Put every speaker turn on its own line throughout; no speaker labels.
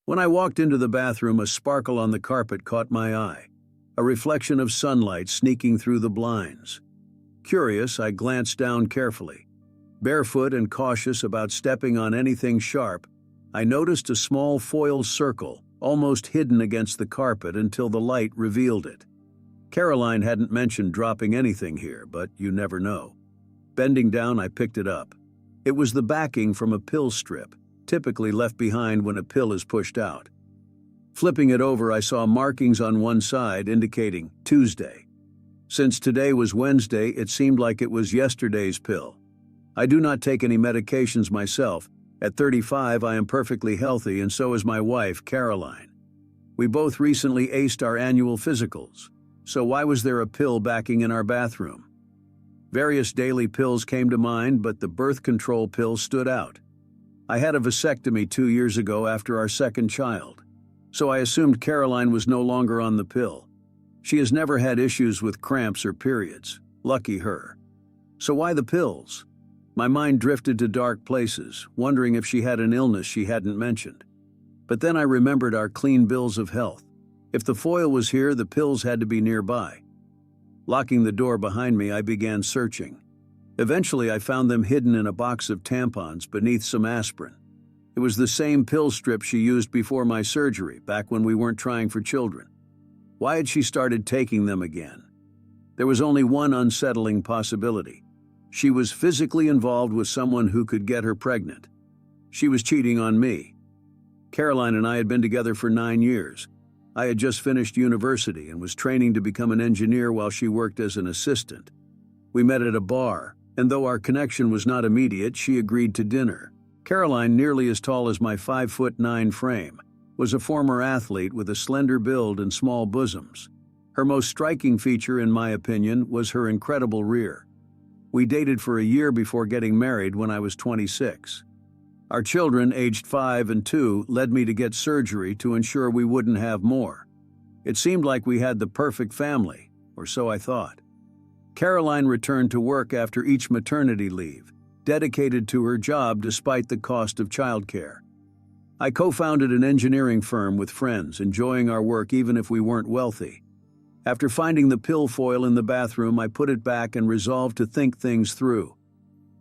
When I walked into the bathroom, a sparkle on the carpet caught my eye, a reflection of sunlight sneaking through the blinds. Curious, I glanced down carefully. Barefoot and cautious about stepping on anything sharp, I noticed a small foil circle, almost hidden against the carpet until the light revealed it. Caroline hadn't mentioned dropping anything here, but you never know. Bending down, I picked it up. It was the backing from a pill strip, typically left behind when a pill is pushed out. Flipping it over, I saw markings on one side indicating Tuesday. Since today was Wednesday, it seemed like it was yesterday's pill. I do not take any medications myself. At 35, I am perfectly healthy, and so is my wife, Caroline. We both recently aced our annual physicals. So why was there a pill backing in our bathroom? Various daily pills came to mind, but the birth control pill stood out. I had a vasectomy 2 years ago after our second child, so I assumed Caroline was no longer on the pill. She has never had issues with cramps or periods. Lucky her. So why the pills? My mind drifted to dark places, wondering if she had an illness she hadn't mentioned. But then I remembered our clean bills of health. If the foil was here, the pills had to be nearby. Locking the door behind me, I began searching. Eventually, I found them hidden in a box of tampons beneath some aspirin. It was the same pill strip she used before my surgery, back when we weren't trying for children. Why had she started taking them again? There was only one unsettling possibility. She was physically involved with someone who could get her pregnant. She was cheating on me. Caroline and I had been together for 9 years. I had just finished university and was training to become an engineer while she worked as an assistant. We met at a bar, and though our connection was not immediate, she agreed to dinner. Caroline, nearly as tall as my 5'9" frame, was a former athlete with a slender build and small bosoms. Her most striking feature, in my opinion, was her incredible rear. We dated for a year before getting married when I was 26. Our children, aged 5 and 2, led me to get surgery to ensure we wouldn't have more. It seemed like we had the perfect family, or so I thought. Caroline returned to work after each maternity leave, dedicated to her job despite the cost of childcare. I co-founded an engineering firm with friends, enjoying our work even if we weren't wealthy. After finding the pill foil in the bathroom, I put it back and resolved to think things through.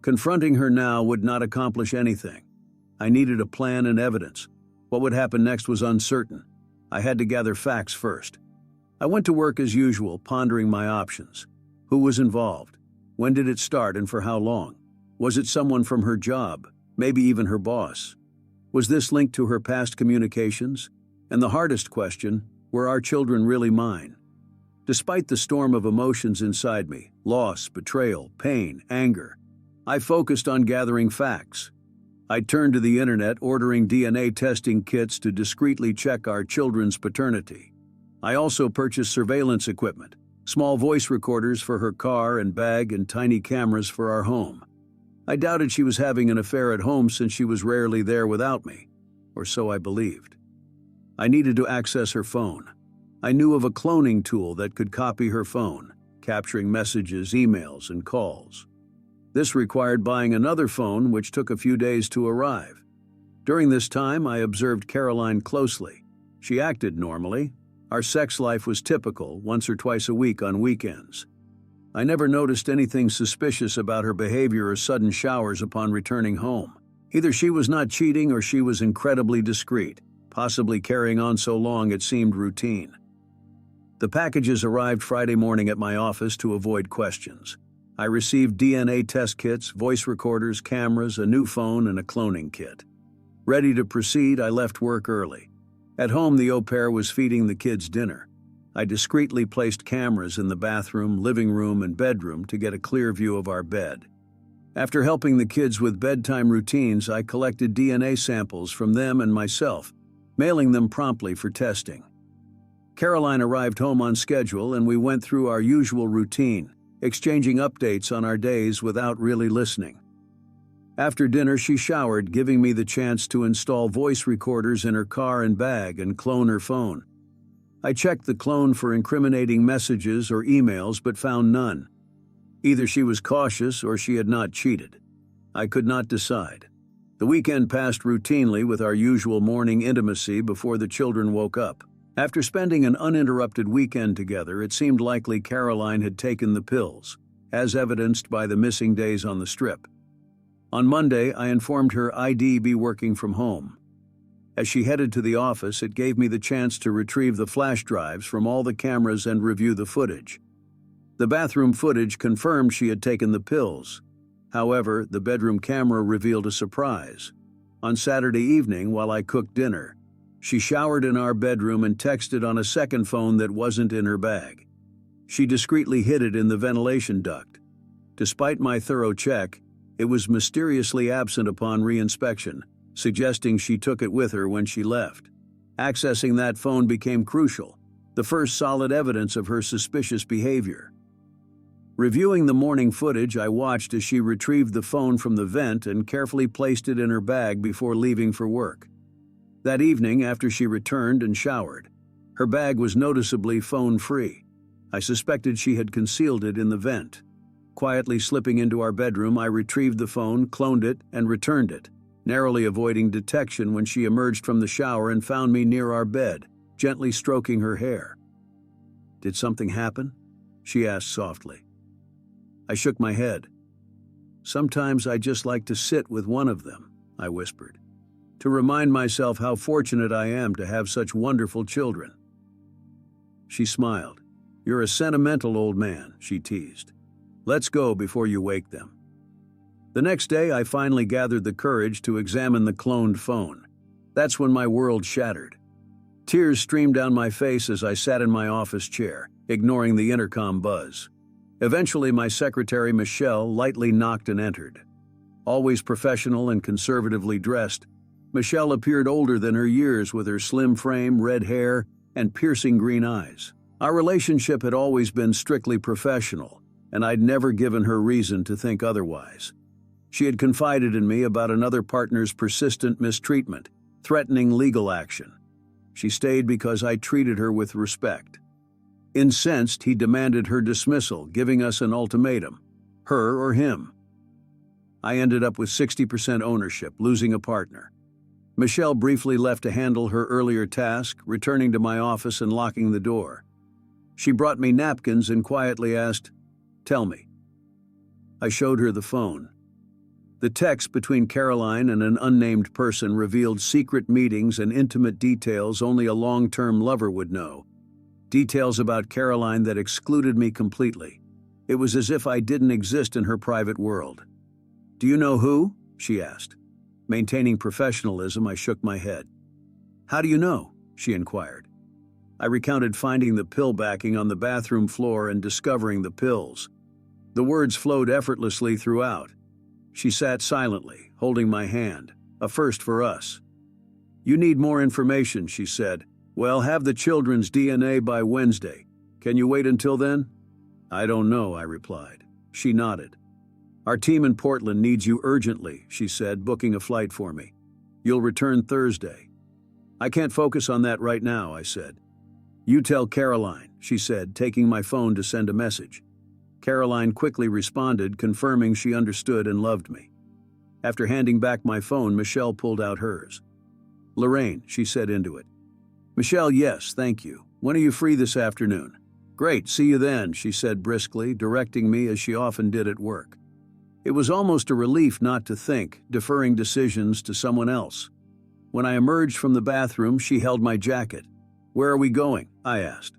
Confronting her now would not accomplish anything. I needed a plan and evidence. What would happen next was uncertain. I had to gather facts first. I went to work as usual, pondering my options. Who was involved? When did it start and for how long? Was it someone from her job? Maybe even her boss? Was this linked to her past communications? And the hardest question, were our children really mine? Despite the storm of emotions inside me, loss, betrayal, pain, anger, I focused on gathering facts. I turned to the internet, ordering DNA testing kits to discreetly check our children's paternity. I also purchased surveillance equipment, small voice recorders for her car and bag, and tiny cameras for our home. I doubted she was having an affair at home since she was rarely there without me, or so I believed. I needed to access her phone. I knew of a cloning tool that could copy her phone, capturing messages, emails, and calls. This required buying another phone, which took a few days to arrive. During this time, I observed Caroline closely. She acted normally. Our sex life was typical, once or twice a week on weekends. I never noticed anything suspicious about her behavior or sudden showers upon returning home. Either she was not cheating or she was incredibly discreet, possibly carrying on so long it seemed routine. The packages arrived Friday morning at my office to avoid questions. I received DNA test kits, voice recorders, cameras, a new phone, and a cloning kit. Ready to proceed, I left work early. At home, the au pair was feeding the kids dinner. I discreetly placed cameras in the bathroom, living room, and bedroom to get a clear view of our bed. After helping the kids with bedtime routines, I collected DNA samples from them and myself, mailing them promptly for testing. Caroline arrived home on schedule, and we went through our usual routine, exchanging updates on our days without really listening. After dinner, she showered, giving me the chance to install voice recorders in her car and bag and clone her phone. I checked the clone for incriminating messages or emails but found none. Either she was cautious or she had not cheated. I could not decide. The weekend passed routinely with our usual morning intimacy before the children woke up. After spending an uninterrupted weekend together, it seemed likely Caroline had taken the pills, as evidenced by the missing days on the strip. On Monday, I informed her I'd be working from home. As she headed to the office, it gave me the chance to retrieve the flash drives from all the cameras and review the footage. The bathroom footage confirmed she had taken the pills. However, the bedroom camera revealed a surprise. On Saturday evening, while I cooked dinner, she showered in our bedroom and texted on a second phone that wasn't in her bag. She discreetly hid it in the ventilation duct. Despite my thorough check, it was mysteriously absent upon reinspection, suggesting she took it with her when she left. Accessing that phone became crucial, the first solid evidence of her suspicious behavior. Reviewing the morning footage, I watched as she retrieved the phone from the vent and carefully placed it in her bag before leaving for work. That evening, after she returned and showered, her bag was noticeably phone-free. I suspected she had concealed it in the vent. Quietly slipping into our bedroom, I retrieved the phone, cloned it, and returned it, narrowly avoiding detection when she emerged from the shower and found me near our bed, gently stroking her hair. "Did something happen?" she asked softly. I shook my head. "Sometimes I just like to sit with one of them," I whispered, "to remind myself how fortunate I am to have such wonderful children." She smiled. "You're a sentimental old man," she teased. "Let's go before you wake them." The next day, I finally gathered the courage to examine the cloned phone. That's when my world shattered. Tears streamed down my face as I sat in my office chair, ignoring the intercom buzz. Eventually, my secretary, Michelle, lightly knocked and entered. Always professional and conservatively dressed, Michelle appeared older than her years with her slim frame, red hair, and piercing green eyes. Our relationship had always been strictly professional, and I'd never given her reason to think otherwise. She had confided in me about another partner's persistent mistreatment, threatening legal action. She stayed because I treated her with respect. Incensed, he demanded her dismissal, giving us an ultimatum: her or him. I ended up with 60% ownership, losing a partner. Michelle briefly left to handle her earlier task, returning to my office and locking the door. She brought me napkins and quietly asked, "Tell me." I showed her the phone. The text between Caroline and an unnamed person revealed secret meetings and intimate details only a long-term lover would know. Details about Caroline that excluded me completely. It was as if I didn't exist in her private world. "Do you know who?" she asked. Maintaining professionalism, I shook my head. "How do you know?" she inquired. I recounted finding the pill backing on the bathroom floor and discovering the pills. The words flowed effortlessly throughout. She sat silently, holding my hand, a first for us. "You need more information," she said. "Well, have the children's DNA by Wednesday. Can you wait until then?" "I don't know," I replied. She nodded. "Our team in Portland needs you urgently," she said, booking a flight for me. "You'll return Thursday." "I can't focus on that right now," I said. "You tell Caroline," she said, taking my phone to send a message. Caroline quickly responded, confirming she understood and loved me. After handing back my phone, Michelle pulled out hers. "Lorraine," she said into it. "Michelle, yes, thank you. When are you free this afternoon?" "Great, see you then," she said briskly, directing me as she often did at work. It was almost a relief not to think, deferring decisions to someone else. When I emerged from the bathroom, she held my jacket. "Where are we going?" I asked.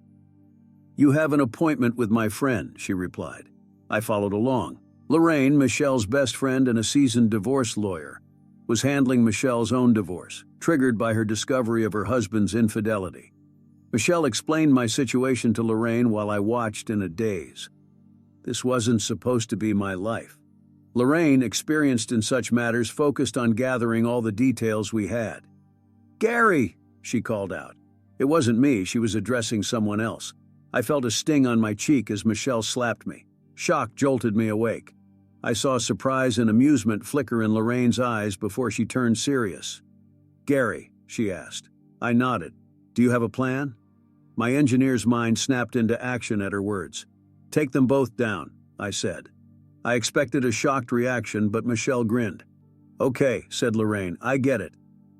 "You have an appointment with my friend," she replied. I followed along. Lorraine, Michelle's best friend and a seasoned divorce lawyer, was handling Michelle's own divorce, triggered by her discovery of her husband's infidelity. Michelle explained my situation to Lorraine while I watched in a daze. This wasn't supposed to be my life. Lorraine, experienced in such matters, focused on gathering all the details we had. "Gary!" she called out. It wasn't me, she was addressing someone else. I felt a sting on my cheek as Michelle slapped me. Shock jolted me awake. I saw surprise and amusement flicker in Lorraine's eyes before she turned serious. "Gary," she asked. I nodded. "Do you have a plan?" My engineer's mind snapped into action at her words. "Take them both down," I said. I expected a shocked reaction, but Michelle grinned. Okay, said Lorraine, I get it.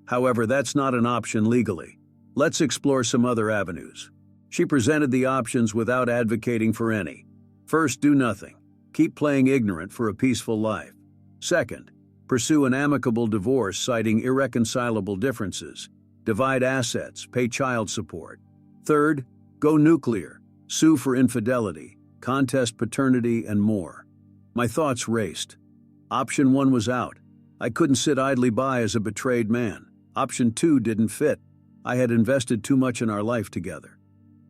However, that's not an option legally. Let's explore some other avenues. She presented the options without advocating for any. First, do nothing. Keep playing ignorant for a peaceful life. Second, pursue an amicable divorce citing irreconcilable differences. Divide assets, pay child support. Third, go nuclear, sue for infidelity, contest paternity, and more. My thoughts raced. Option 1 was out. I couldn't sit idly by as a betrayed man. Option 2 didn't fit. I had invested too much in our life together.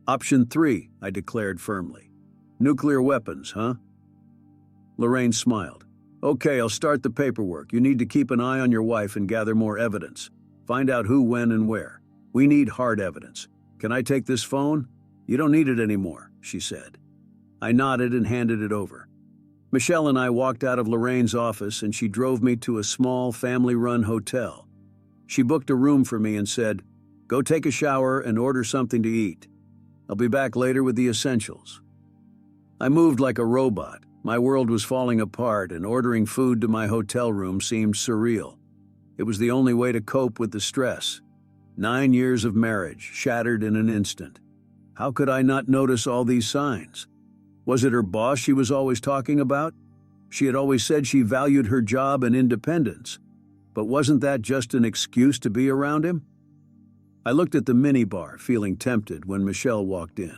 Option 3, I declared firmly. Nuclear weapons, huh? Lorraine smiled. Okay, I'll start the paperwork. You need to keep an eye on your wife and gather more evidence. Find out who, when, and where. We need hard evidence. Can I take this phone? You don't need it anymore, she said. I nodded and handed it over. Michelle and I walked out of Lorraine's office and she drove me to a small, family-run hotel. She booked a room for me and said, "Go take a shower and order something to eat. I'll be back later with the essentials." I moved like a robot. My world was falling apart and ordering food to my hotel room seemed surreal. It was the only way to cope with the stress. 9 years of marriage, shattered in an instant. How could I not notice all these signs? Was it her boss she was always talking about? She had always said she valued her job and independence. But wasn't that just an excuse to be around him? I looked at the minibar, feeling tempted, when Michelle walked in.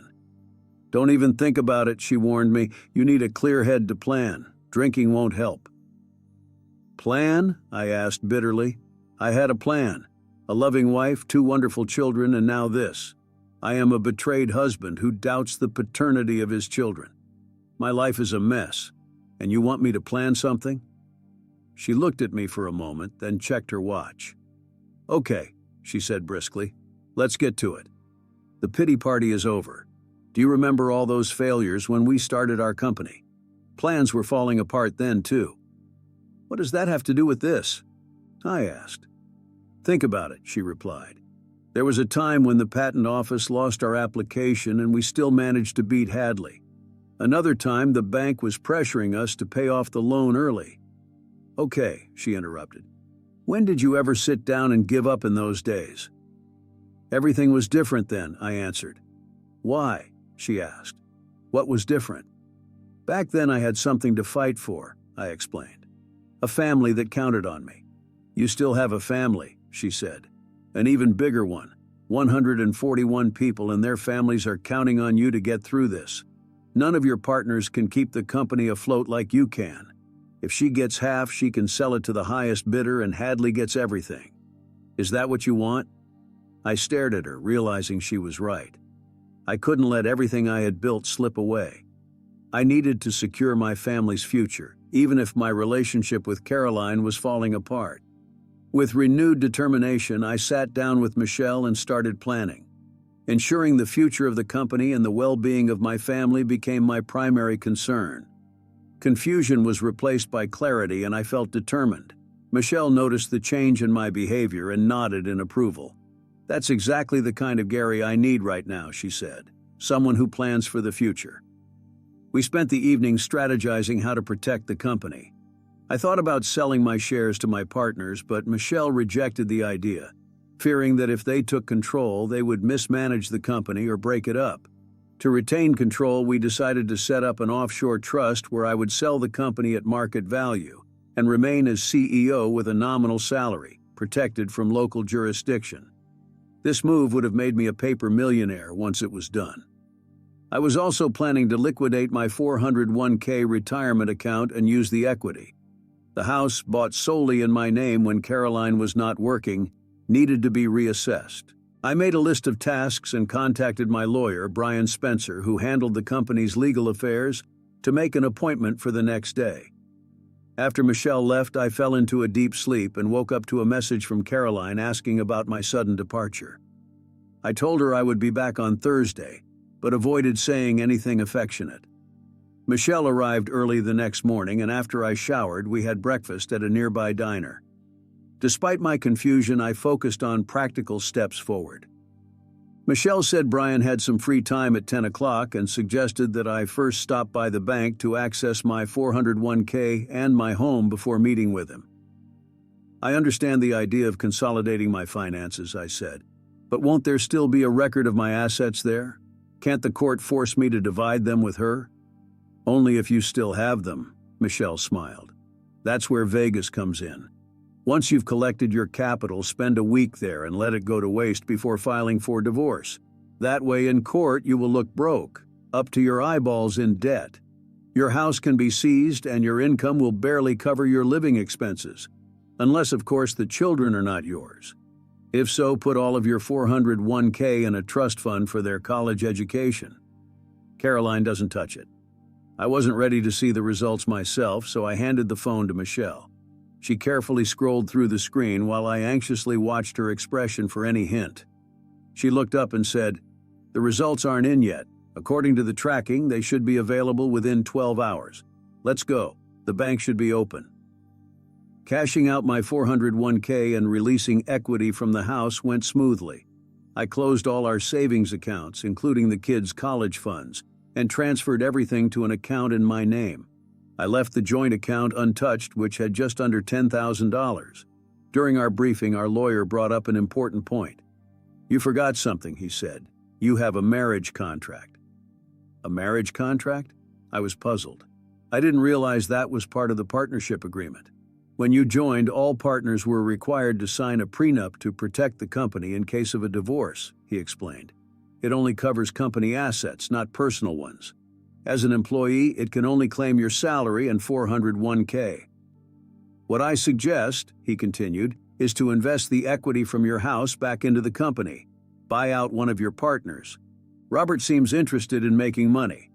"Don't even think about it," she warned me. "You need a clear head to plan. Drinking won't help." Plan? I asked bitterly. I had a plan. A loving wife, 2 wonderful children, and now this. I am a betrayed husband who doubts the paternity of his children. My life is a mess, and you want me to plan something? She looked at me for a moment, then checked her watch. "Okay," she said briskly. "Let's get to it. The pity party is over. Do you remember all those failures when we started our company? Plans were falling apart then, too." "What does that have to do with this?" I asked. "Think about it," she replied. "There was a time when the patent office lost our application and we still managed to beat Hadley. Another time the bank was pressuring us to pay off the loan early." "Okay," she interrupted. "When did you ever sit down and give up in those days?" "Everything was different then," I answered. "Why?" she asked. "What was different?" "Back then I had something to fight for," I explained. "A family that counted on me." "You still have a family," she said. "An even bigger one. 141 people and their families are counting on you to get through this. None of your partners can keep the company afloat like you can. If she gets half, she can sell it to the highest bidder and Hadley gets everything. Is that what you want?" I stared at her, realizing she was right. I couldn't let everything I had built slip away. I needed to secure my family's future, even if my relationship with Caroline was falling apart. With renewed determination, I sat down with Michelle and started planning. Ensuring the future of the company and the well-being of my family became my primary concern. Confusion was replaced by clarity, and I felt determined. Michelle noticed the change in my behavior and nodded in approval. "That's exactly the kind of Gary I need right now," she said. "Someone who plans for the future." We spent the evening strategizing how to protect the company. I thought about selling my shares to my partners, but Michelle rejected the idea, fearing that if they took control, they would mismanage the company or break it up. To retain control, we decided to set up an offshore trust where I would sell the company at market value and remain as CEO with a nominal salary, protected from local jurisdiction. This move would have made me a paper millionaire once it was done. I was also planning to liquidate my 401k retirement account and use the equity. The house, bought solely in my name when Caroline was not working, needed to be reassessed. I made a list of tasks and contacted my lawyer, Brian Spencer, who handled the company's legal affairs, to make an appointment for the next day. After Michelle left, I fell into a deep sleep and woke up to a message from Caroline asking about my sudden departure. I told her I would be back on Thursday, but avoided saying anything affectionate. Michelle arrived early the next morning, and after I showered, we had breakfast at a nearby diner. Despite my confusion, I focused on practical steps forward. Michelle said Brian had some free time at 10 o'clock and suggested that I first stop by the bank to access my 401k and my home before meeting with him. I understand the idea of consolidating my finances, I said. But won't there still be a record of my assets there? Can't the court force me to divide them with her? Only if you still have them, Michelle smiled. That's where Vegas comes in. Once you've collected your capital, spend a week there and let it go to waste before filing for divorce. That way in court you will look broke, up to your eyeballs in debt. Your house can be seized and your income will barely cover your living expenses. Unless, of course, the children are not yours. If so, put all of your 401k in a trust fund for their college education. Caroline doesn't touch it. I wasn't ready to see the results myself, so I handed the phone to Michelle. She carefully scrolled through the screen while I anxiously watched her expression for any hint. She looked up and said, "The results aren't in yet. According to the tracking, they should be available within 12 hours. Let's go. The bank should be open." Cashing out my 401k and releasing equity from the house went smoothly. I closed all our savings accounts, including the kids' college funds, and transferred everything to an account in my name. I left the joint account untouched, which had just under $10,000. During our briefing, our lawyer brought up an important point. "You forgot something," he said. "You have a marriage contract." A marriage contract? I was puzzled. I didn't realize that was part of the partnership agreement. When you joined, all partners were required to sign a prenup to protect the company in case of a divorce, he explained. It only covers company assets, not personal ones. As an employee, it can only claim your salary and 401k. "What I suggest," he continued, "is to invest the equity from your house back into the company. Buy out one of your partners. Robert seems interested in making money.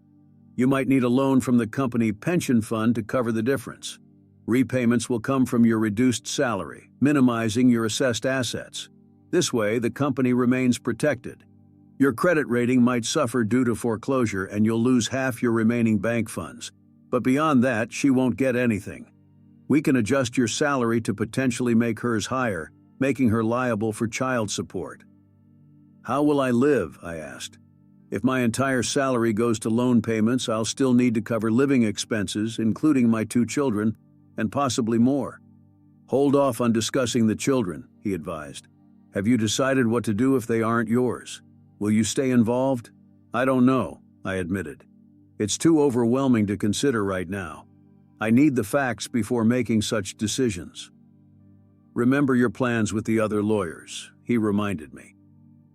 You might need a loan from the company pension fund to cover the difference. Repayments will come from your reduced salary, minimizing your assessed assets. This way, the company remains protected. Your credit rating might suffer due to foreclosure and you'll lose half your remaining bank funds. But beyond that, she won't get anything. We can adjust your salary to potentially make hers higher, making her liable for child support." "How will I live?" I asked. "If my entire salary goes to loan payments, I'll still need to cover living expenses, including my 2 children, and possibly more." "Hold off on discussing the children," he advised. "Have you decided what to do if they aren't yours? Will you stay involved?" "I don't know," I admitted. "It's too overwhelming to consider right now. I need the facts before making such decisions." "Remember your plans with the other lawyers," he reminded me.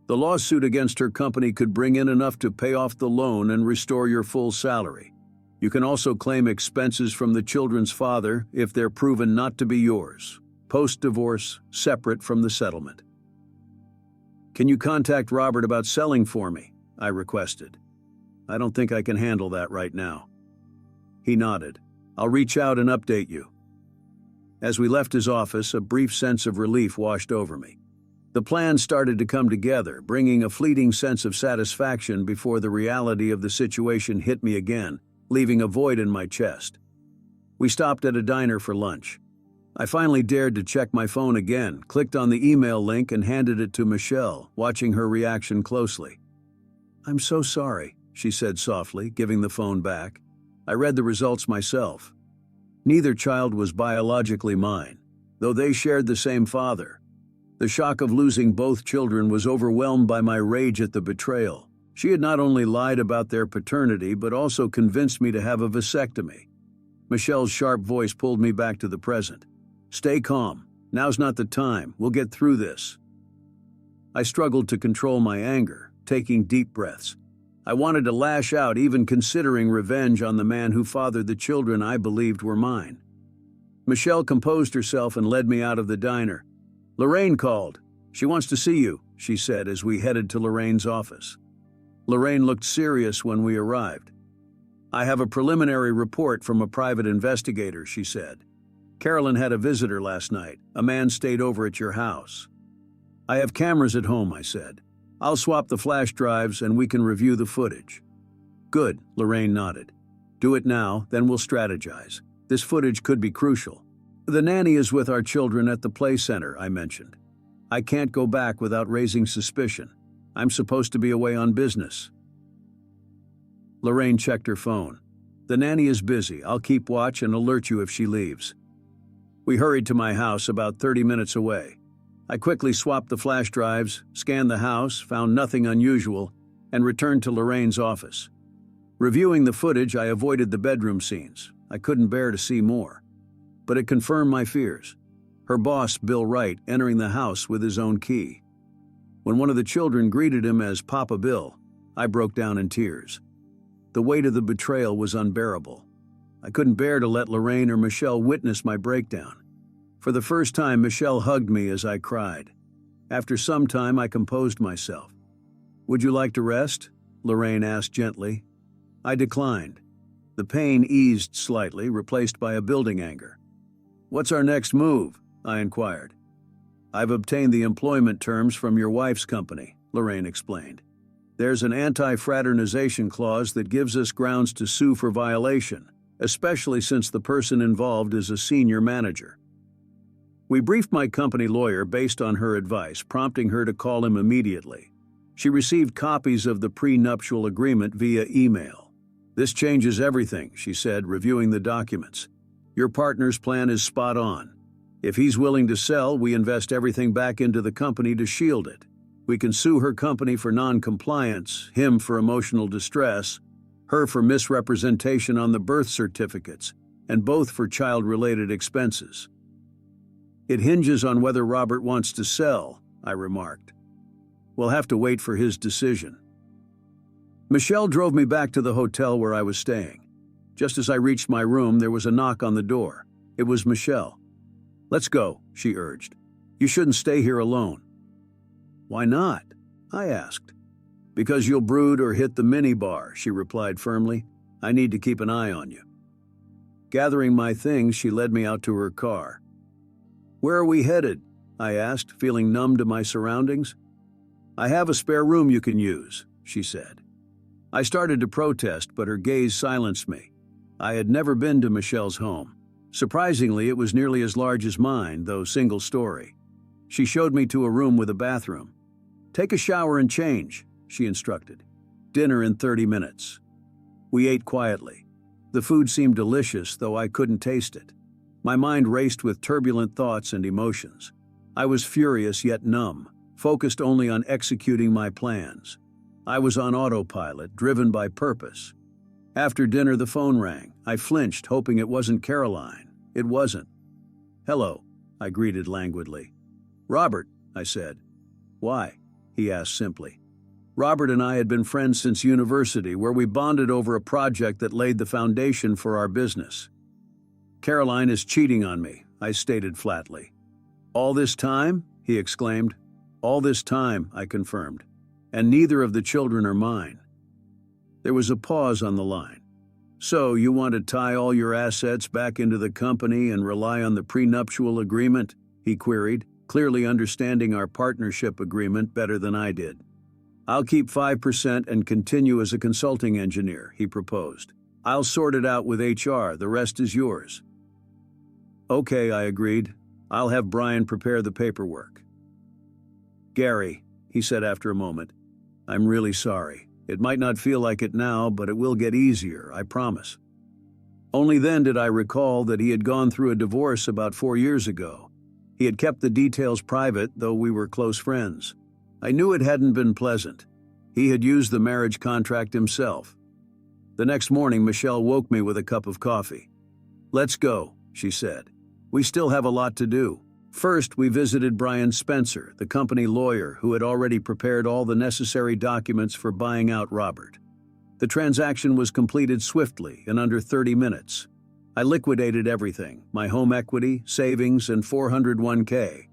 "The lawsuit against her company could bring in enough to pay off the loan and restore your full salary. You can also claim expenses from the children's father if they're proven not to be yours, post-divorce, separate from the settlement." "Can you contact Robert about selling for me?" I requested. "I don't think I can handle that right now." He nodded. "I'll reach out and update you." As we left his office, a brief sense of relief washed over me. The plan started to come together, bringing a fleeting sense of satisfaction before the reality of the situation hit me again, leaving a void in my chest. We stopped at a diner for lunch. I finally dared to check my phone again, clicked on the email link and handed it to Michelle, watching her reaction closely. "I'm so sorry," she said softly, giving the phone back. "I read the results myself. Neither child was biologically mine, though they shared the same father. The shock of losing both children was overwhelmed by my rage at the betrayal. She had not only lied about their paternity, but also convinced me to have a vasectomy." Michelle's sharp voice pulled me back to the present. "Stay calm. Now's not the time. We'll get through this." I struggled to control my anger, taking deep breaths. I wanted to lash out, even considering revenge on the man who fathered the children I believed were mine. Michelle composed herself and led me out of the diner. "Lorraine called. She wants to see you," she said as we headed to Lorraine's office. Lorraine looked serious when we arrived. "I have a preliminary report from a private investigator," she said. "Carolyn had a visitor last night. A man stayed over at your house." "I have cameras at home," I said. "I'll swap the flash drives and we can review the footage." "Good," Lorraine nodded. "Do it now, then we'll strategize. This footage could be crucial." "The nanny is with our children at the play center," I mentioned. "I can't go back without raising suspicion. I'm supposed to be away on business." Lorraine checked her phone. "The nanny is busy. I'll keep watch and alert you if she leaves." We hurried to my house about 30 minutes away. I quickly swapped the flash drives, scanned the house, found nothing unusual, and returned to Lorraine's office. Reviewing the footage, I avoided the bedroom scenes. I couldn't bear to see more. But it confirmed my fears. Her boss, Bill Wright, entering the house with his own key. When one of the children greeted him as Papa Bill, I broke down in tears. The weight of the betrayal was unbearable. I couldn't bear to let Lorraine or Michelle witness my breakdown. For the first time, Michelle hugged me as I cried. After some time, I composed myself. "Would you like to rest?" Lorraine asked gently. I declined. The pain eased slightly, replaced by a building anger. "What's our next move?" I inquired. "I've obtained the employment terms from your wife's company," Lorraine explained. "There's an anti-fraternization clause that gives us grounds to sue for violation, especially since the person involved is a senior manager." We briefed my company lawyer based on her advice, prompting her to call him immediately. She received copies of the prenuptial agreement via email. "This changes everything," she said, reviewing the documents. "Your partner's plan is spot on. If he's willing to sell, we invest everything back into the company to shield it. We can sue her company for non-compliance, him for emotional distress, her for misrepresentation on the birth certificates, and both for child-related expenses." "It hinges on whether Robert wants to sell," I remarked. "We'll have to wait for his decision." Michelle drove me back to the hotel where I was staying. Just as I reached my room, there was a knock on the door. It was Michelle. "Let's go," she urged. "You shouldn't stay here alone." "Why not?" I asked. "Because you'll brood or hit the minibar," she replied firmly. "I need to keep an eye on you." Gathering my things, she led me out to her car. "Where are we headed?" I asked, feeling numb to my surroundings. "I have a spare room you can use," she said. I started to protest, but her gaze silenced me. I had never been to Michelle's home. Surprisingly, it was nearly as large as mine, though single story. She showed me to a room with a bathroom. "Take a shower and change," she instructed. "Dinner in 30 minutes." We ate quietly. The food seemed delicious, though I couldn't taste it. My mind raced with turbulent thoughts and emotions. I was furious yet numb, focused only on executing my plans. I was on autopilot, driven by purpose. After dinner, the phone rang. I flinched, hoping it wasn't Caroline. It wasn't. "Hello," I greeted languidly. "Robert," I said. "Why?" he asked simply. Robert and I had been friends since university, where we bonded over a project that laid the foundation for our business. "Caroline is cheating on me," I stated flatly. "All this time?" he exclaimed. "All this time," I confirmed. "And neither of the children are mine." There was a pause on the line. "So you want to tie all your assets back into the company and rely on the prenuptial agreement?" he queried, clearly understanding our partnership agreement better than I did. "I'll keep 5% and continue as a consulting engineer," he proposed. "I'll sort it out with HR, the rest is yours." "Okay," I agreed. "I'll have Brian prepare the paperwork." "Gary," he said after a moment, "I'm really sorry. It might not feel like it now, but it will get easier, I promise." Only then did I recall that he had gone through a divorce about 4 years ago. He had kept the details private, though we were close friends. I knew it hadn't been pleasant. He had used the marriage contract himself. The next morning, Michelle woke me with a cup of coffee. "Let's go," she said. "We still have a lot to do." First, we visited Brian Spencer, the company lawyer who had already prepared all the necessary documents for buying out Robert. The transaction was completed swiftly, in under 30 minutes. I liquidated everything, my home equity, savings, and 401k.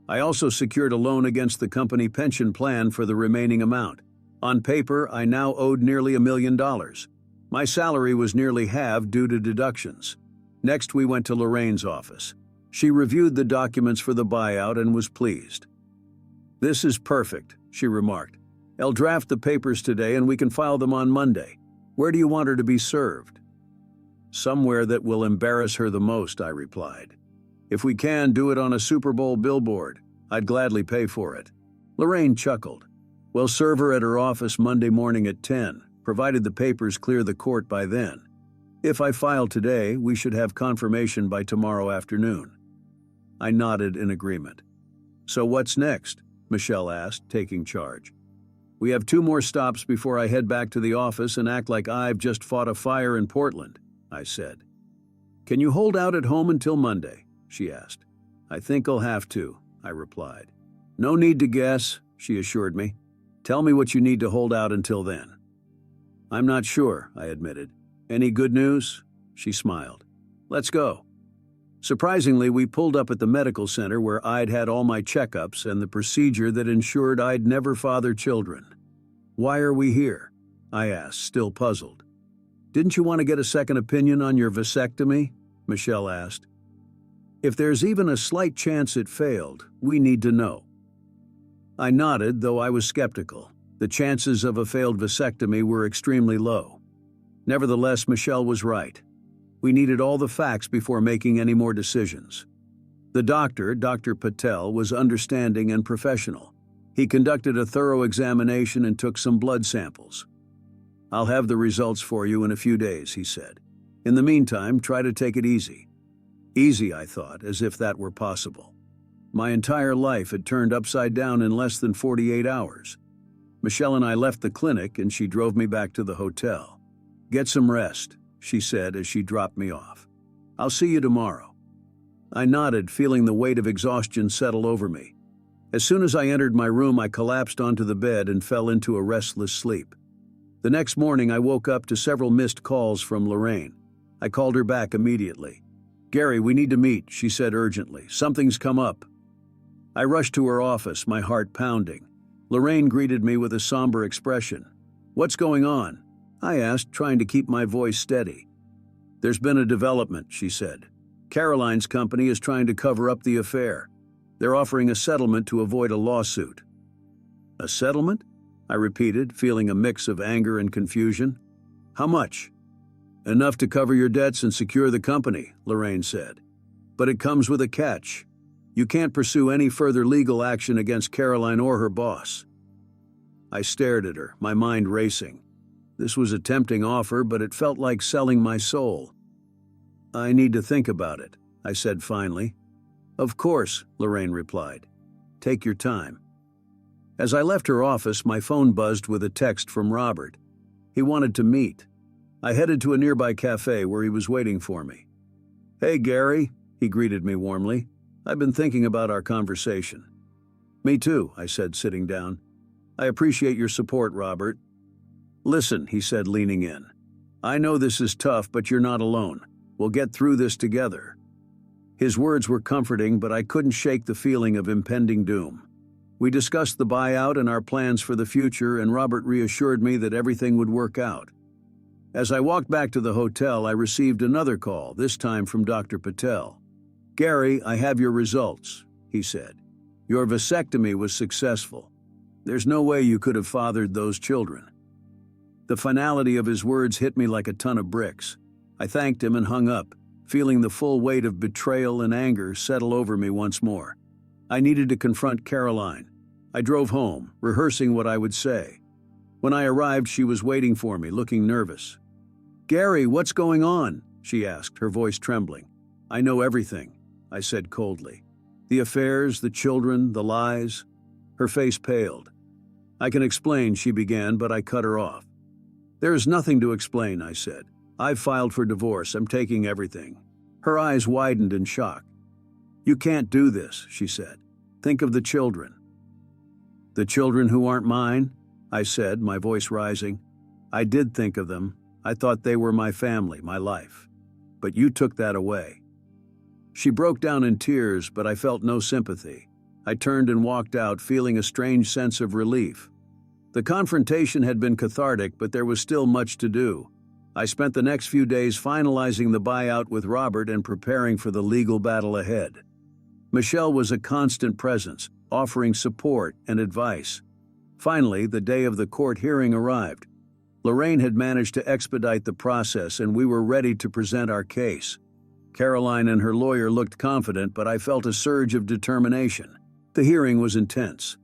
I also secured a loan against the company pension plan for the remaining amount. On paper, I now owed nearly $1 million. My salary was nearly halved due to deductions. Next, we went to Lorraine's office. She reviewed the documents for the buyout and was pleased. "This is perfect," she remarked. "I'll draft the papers today and we can file them on Monday. Where do you want her to be served?" "Somewhere that will embarrass her the most," I replied. "If we can do it on a Super Bowl billboard, I'd gladly pay for it." Lorraine chuckled. "We'll serve her at her office Monday morning at 10, provided the papers clear the court by then. If I file today, we should have confirmation by tomorrow afternoon." I nodded in agreement. So what's next? Michelle asked, taking charge. We have 2 more stops before I head back to the office and act like I've just fought a fire in Portland, I said. Can you hold out at home until Monday? She asked. I think I'll have to, I replied. No need to guess, she assured me. Tell me what you need to hold out until then. I'm not sure, I admitted. Any good news? She smiled. Let's go. Surprisingly, we pulled up at the medical center where I'd had all my checkups and the procedure that ensured I'd never father children. Why are we here? I asked, still puzzled. Didn't you want to get a second opinion on your vasectomy? Michelle asked. If there's even a slight chance it failed, we need to know. I nodded, though I was skeptical. The chances of a failed vasectomy were extremely low. Nevertheless, Michelle was right. We needed all the facts before making any more decisions. The doctor, Dr. Patel, was understanding and professional. He conducted a thorough examination and took some blood samples. I'll have the results for you in a few days, he said. In the meantime, try to take it easy. Easy, I thought, as if that were possible. My entire life had turned upside down in less than 48 hours. Michelle and I left the clinic and she drove me back to the hotel. Get some rest, she said as she dropped me off. I'll see you tomorrow. I nodded, feeling the weight of exhaustion settle over me. As soon as I entered my room, I collapsed onto the bed and fell into a restless sleep. The next morning, I woke up to several missed calls from Lorraine. I called her back immediately. Gary, we need to meet, she said urgently. Something's come up. I rushed to her office, my heart pounding. Lorraine greeted me with a somber expression. What's going on? I asked, trying to keep my voice steady. There's been a development, she said. Caroline's company is trying to cover up the affair. They're offering a settlement to avoid a lawsuit. A settlement? I repeated, feeling a mix of anger and confusion. How much? Enough to cover your debts and secure the company, Lorraine said. But it comes with a catch. You can't pursue any further legal action against Caroline or her boss. I stared at her, my mind racing. This was a tempting offer, but it felt like selling my soul. I need to think about it, I said finally. Of course, Lorraine replied. Take your time. As I left her office, my phone buzzed with a text from Robert. He wanted to meet. I headed to a nearby cafe where he was waiting for me. Hey, Gary, he greeted me warmly. I've been thinking about our conversation. Me too, I said, sitting down. I appreciate your support, Robert. Listen, he said, leaning in. I know this is tough, but you're not alone. We'll get through this together. His words were comforting, but I couldn't shake the feeling of impending doom. We discussed the buyout and our plans for the future, and Robert reassured me that everything would work out. As I walked back to the hotel, I received another call, this time from Dr. Patel. Gary, I have your results, he said. Your vasectomy was successful. There's no way you could have fathered those children. The finality of his words hit me like a ton of bricks. I thanked him and hung up, feeling the full weight of betrayal and anger settle over me once more. I needed to confront Caroline. I drove home, rehearsing what I would say. When I arrived, she was waiting for me, looking nervous. Gary, what's going on? She asked, her voice trembling. I know everything, I said coldly. The affairs, the children, the lies. Her face paled. I can explain, she began, but I cut her off. There is nothing to explain, I said. I've filed for divorce. I'm taking everything. Her eyes widened in shock. You can't do this, she said. Think of the children. The children who aren't mine? I said, my voice rising. I did think of them. I thought they were my family, my life. But you took that away. She broke down in tears, but I felt no sympathy. I turned and walked out, feeling a strange sense of relief. The confrontation had been cathartic, but there was still much to do. I spent the next few days finalizing the buyout with Robert and preparing for the legal battle ahead. Michelle was a constant presence, offering support and advice. Finally, the day of the court hearing arrived. Lorraine had managed to expedite the process, and we were ready to present our case. Caroline and her lawyer looked confident, but I felt a surge of determination. The hearing was intense.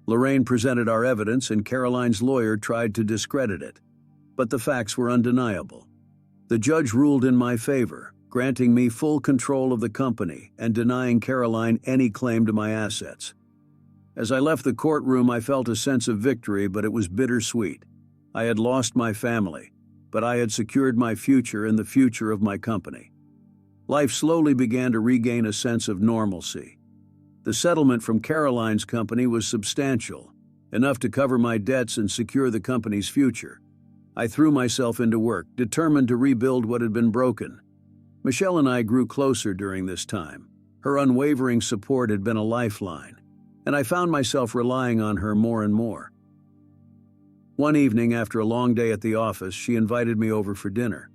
Lorraine presented our evidence, and Caroline's lawyer tried to discredit it. But the facts were undeniable. The judge ruled in my favor, granting me full control of the company and denying Caroline any claim to my assets. As I left the courtroom, I felt a sense of victory, but it was bittersweet. I had lost my family, but I had secured my future and the future of my company. Life slowly began to regain a sense of normalcy. The settlement from Caroline's company was substantial, enough to cover my debts and secure the company's future. I threw myself into work, determined to rebuild what had been broken. Michelle and I grew closer during this time. Her unwavering support had been a lifeline, and I found myself relying on her more and more. One evening, after a long day at the office, she invited me over for dinner.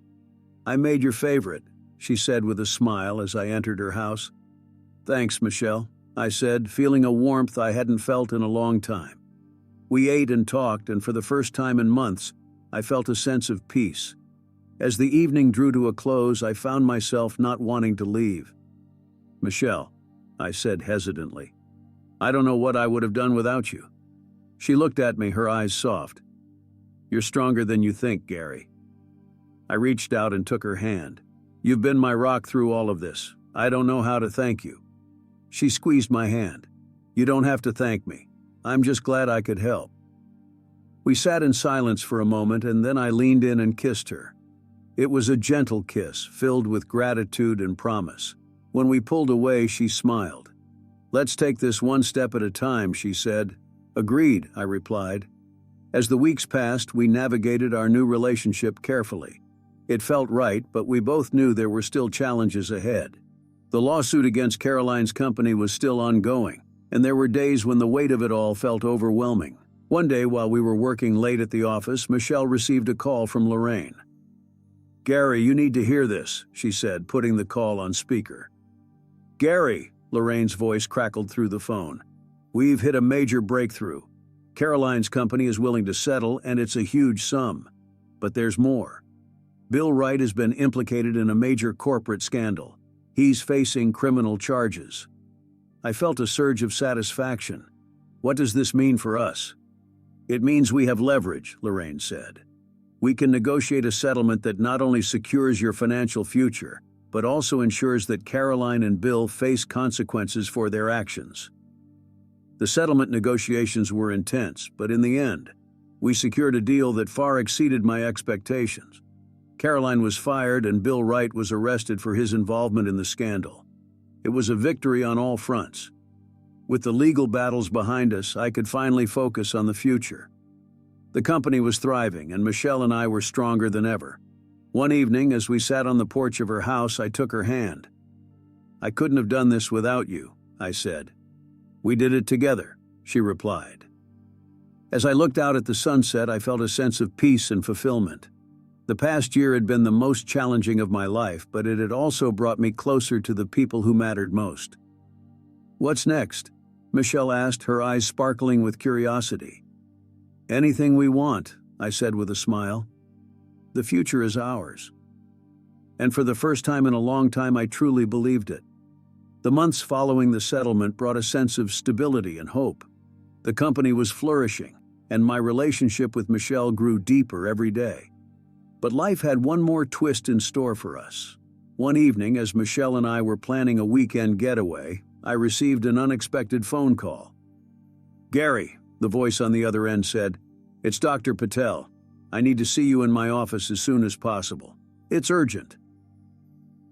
"I made your favorite," she said with a smile as I entered her house. "Thanks, Michelle," I said, feeling a warmth I hadn't felt in a long time. We ate and talked, and for the first time in months, I felt a sense of peace. As the evening drew to a close, I found myself not wanting to leave. "Michelle," I said hesitantly, "I don't know what I would have done without you." She looked at me, her eyes soft. "You're stronger than you think, Gary." I reached out and took her hand. "You've been my rock through all of this. I don't know how to thank you." She squeezed my hand. "You don't have to thank me. I'm just glad I could help." We sat in silence for a moment, and then I leaned in and kissed her. It was a gentle kiss, filled with gratitude and promise. When we pulled away, she smiled. "Let's take this one step at a time," she said. "Agreed," I replied. As the weeks passed, we navigated our new relationship carefully. It felt right, but we both knew there were still challenges ahead. The lawsuit against Caroline's company was still ongoing, and there were days when the weight of it all felt overwhelming. One day, while we were working late at the office, Michelle received a call from Lorraine. "Gary, you need to hear this," she said, putting the call on speaker. "Gary," Lorraine's voice crackled through the phone. "We've hit a major breakthrough. Caroline's company is willing to settle, and it's a huge sum. But there's more. Bill Wright has been implicated in a major corporate scandal. He's facing criminal charges." I felt a surge of satisfaction. "What does this mean for us?" "It means we have leverage," Lorraine said. "We can negotiate a settlement that not only secures your financial future, but also ensures that Caroline and Bill face consequences for their actions." The settlement negotiations were intense, but in the end, we secured a deal that far exceeded my expectations. Caroline was fired and Bill Wright was arrested for his involvement in the scandal. It was a victory on all fronts. With the legal battles behind us, I could finally focus on the future. The company was thriving, and Michelle and I were stronger than ever. One evening, as we sat on the porch of her house, I took her hand. "I couldn't have done this without you," I said. "We did it together," she replied. As I looked out at the sunset, I felt a sense of peace and fulfillment. The past year had been the most challenging of my life, but it had also brought me closer to the people who mattered most. "What's next?" Michelle asked, her eyes sparkling with curiosity. "Anything we want," I said with a smile. "The future is ours." And for the first time in a long time, I truly believed it. The months following the settlement brought a sense of stability and hope. The company was flourishing, and my relationship with Michelle grew deeper every day. But life had one more twist in store for us. One evening, as Michelle and I were planning a weekend getaway, I received an unexpected phone call. "Gary," the voice on the other end said, "it's Dr. Patel. I need to see you in my office as soon as possible. It's urgent."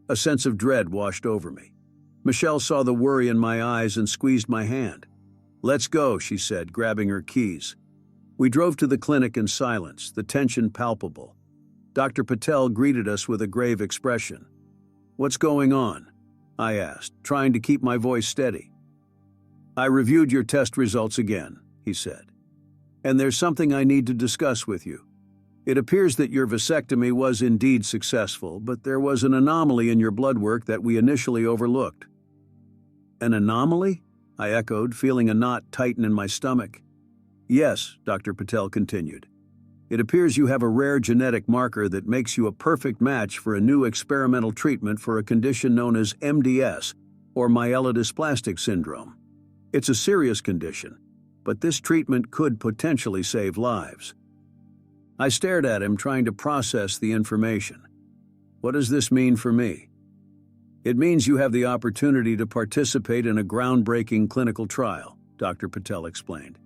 A sense of dread washed over me. Michelle saw the worry in my eyes and squeezed my hand. "Let's go," she said, grabbing her keys. We drove to the clinic in silence, the tension palpable. Dr. Patel greeted us with a grave expression. "What's going on?" I asked, trying to keep my voice steady. "I reviewed your test results again," he said. "And there's something I need to discuss with you. It appears that your vasectomy was indeed successful, but there was an anomaly in your blood work that we initially overlooked." "An anomaly?" I echoed, feeling a knot tighten in my stomach. "Yes," Dr. Patel continued. "It appears you have a rare genetic marker that makes you a perfect match for a new experimental treatment for a condition known as MDS, or myelodysplastic syndrome. It's a serious condition, but this treatment could potentially save lives." I stared at him, trying to process the information. "What does this mean for me?" It means you have the opportunity to participate in a groundbreaking clinical trial, Dr. Patel explained.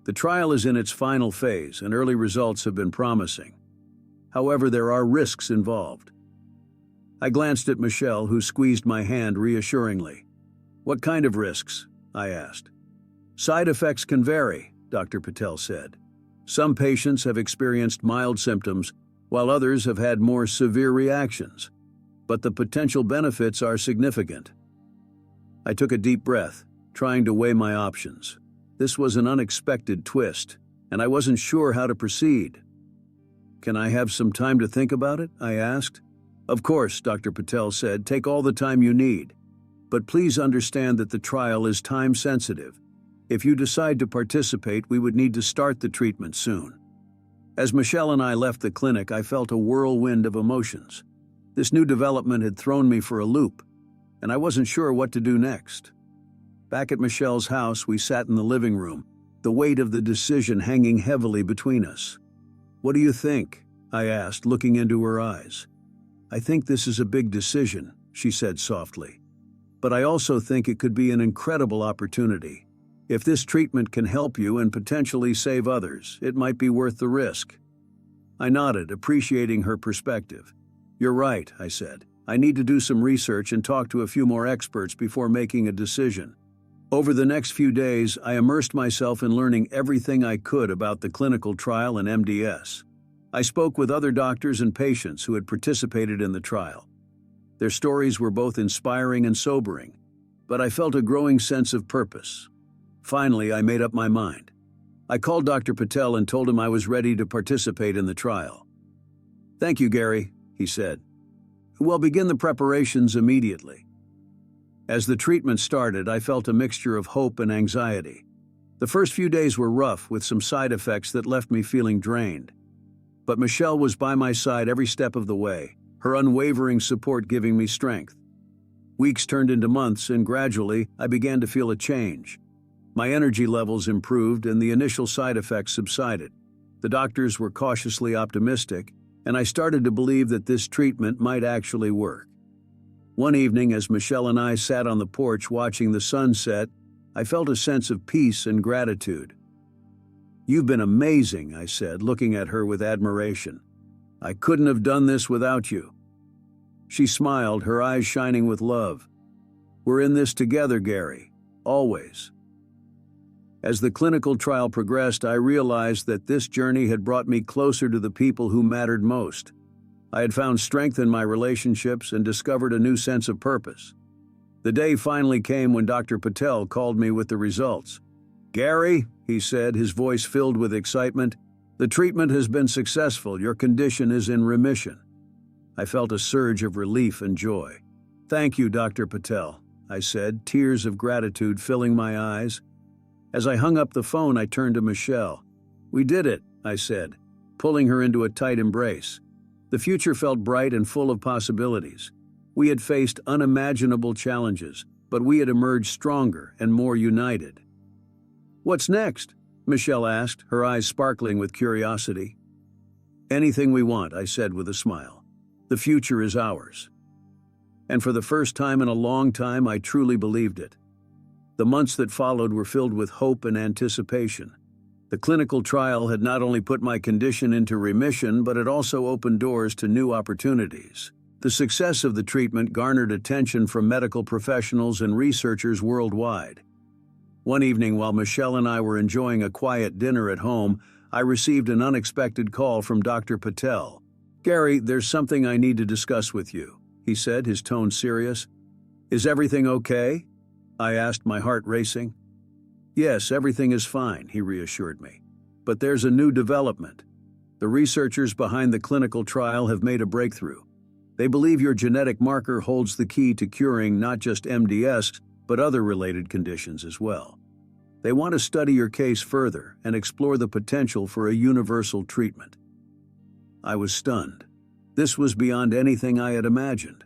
The trial is in its final phase, and early results have been promising. However, there are risks involved. I glanced at Michelle, who squeezed my hand reassuringly. What kind of risks? I asked. Side effects can vary, Dr. Patel said. Some patients have experienced mild symptoms, while others have had more severe reactions. But the potential benefits are significant. I took a deep breath, trying to weigh my options. This was an unexpected twist, and I wasn't sure how to proceed. Can I have some time to think about it? I asked. Of course, Dr. Patel said, take all the time you need. But please understand that the trial is time-sensitive. If you decide to participate, we would need to start the treatment soon. As Michelle and I left the clinic, I felt a whirlwind of emotions. This new development had thrown me for a loop, and I wasn't sure what to do next. Back at Michelle's house, we sat in the living room, the weight of the decision hanging heavily between us. What do you think? I asked, looking into her eyes. I think this is a big decision, she said softly. But I also think it could be an incredible opportunity. If this treatment can help you and potentially save others, it might be worth the risk. I nodded, appreciating her perspective. You're right, I said. I need to do some research and talk to a few more experts before making a decision. Over the next few days, I immersed myself in learning everything I could about the clinical trial and MDS. I spoke with other doctors and patients who had participated in the trial. Their stories were both inspiring and sobering, but I felt a growing sense of purpose. Finally, I made up my mind. I called Dr. Patel and told him I was ready to participate in the trial. Thank you, Gary, he said. We'll begin the preparations immediately. As the treatment started, I felt a mixture of hope and anxiety. The first few days were rough, with some side effects that left me feeling drained. But Michelle was by my side every step of the way, her unwavering support giving me strength. Weeks turned into months, and gradually, I began to feel a change. My energy levels improved and the initial side effects subsided. The doctors were cautiously optimistic, and I started to believe that this treatment might actually work. One evening, as Michelle and I sat on the porch watching the sun set, I felt a sense of peace and gratitude. You've been amazing, I said, looking at her with admiration. I couldn't have done this without you. She smiled, her eyes shining with love. We're in this together, Gary, always. As the clinical trial progressed, I realized that this journey had brought me closer to the people who mattered most. I had found strength in my relationships and discovered a new sense of purpose. The day finally came when Dr. Patel called me with the results. Gary, he said, his voice filled with excitement, the treatment has been successful. Your condition is in remission. I felt a surge of relief and joy. Thank you, Dr. Patel, I said, tears of gratitude filling my eyes. As I hung up the phone, I turned to Michelle. We did it, I said, pulling her into a tight embrace. The future felt bright and full of possibilities. We had faced unimaginable challenges, but we had emerged stronger and more united. What's next? Michelle asked, her eyes sparkling with curiosity. Anything we want, I said with a smile. The future is ours. And for the first time in a long time, I truly believed it. The months that followed were filled with hope and anticipation. The clinical trial had not only put my condition into remission, but it also opened doors to new opportunities. The success of the treatment garnered attention from medical professionals and researchers worldwide. One evening, while Michelle and I were enjoying a quiet dinner at home, I received an unexpected call from Dr. Patel. Gary, there's something I need to discuss with you, he said, his tone serious. Is everything okay? I asked, my heart racing. Yes, everything is fine, he reassured me. But there's a new development. The researchers behind the clinical trial have made a breakthrough. They believe your genetic marker holds the key to curing not just MDS, but other related conditions as well. They want to study your case further and explore the potential for a universal treatment. I was stunned. This was beyond anything I had imagined.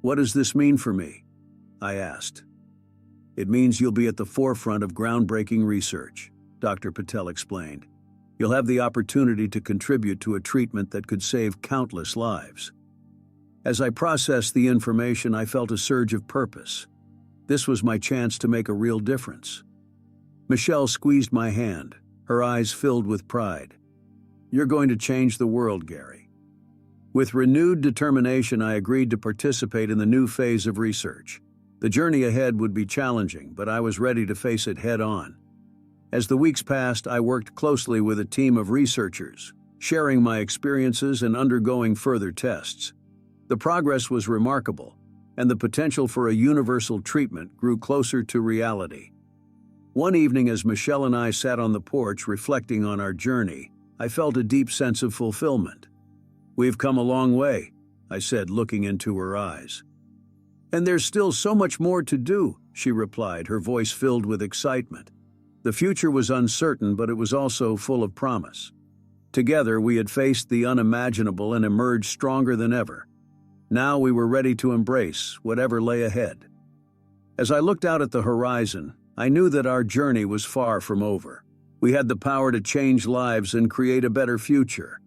What does this mean for me? I asked. It means you'll be at the forefront of groundbreaking research, Dr. Patel explained. You'll have the opportunity to contribute to a treatment that could save countless lives. As I processed the information, I felt a surge of purpose. This was my chance to make a real difference. Michelle squeezed my hand, her eyes filled with pride. "You're going to change the world, Gary." With renewed determination, I agreed to participate in the new phase of research. The journey ahead would be challenging, but I was ready to face it head-on. As the weeks passed, I worked closely with a team of researchers, sharing my experiences and undergoing further tests. The progress was remarkable, and the potential for a universal treatment grew closer to reality. One evening, as Michelle and I sat on the porch reflecting on our journey, I felt a deep sense of fulfillment. "We've come a long way," I said, looking into her eyes. "And there's still so much more to do," she replied, her voice filled with excitement. The future was uncertain, but it was also full of promise. Together, we had faced the unimaginable and emerged stronger than ever. Now we were ready to embrace whatever lay ahead. As I looked out at the horizon, I knew that our journey was far from over. We had the power to change lives and create a better future.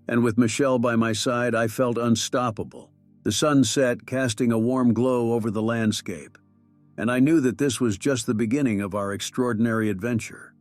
And with Michelle by my side, I felt unstoppable. The sun set, casting a warm glow over the landscape. And I knew that this was just the beginning of our extraordinary adventure.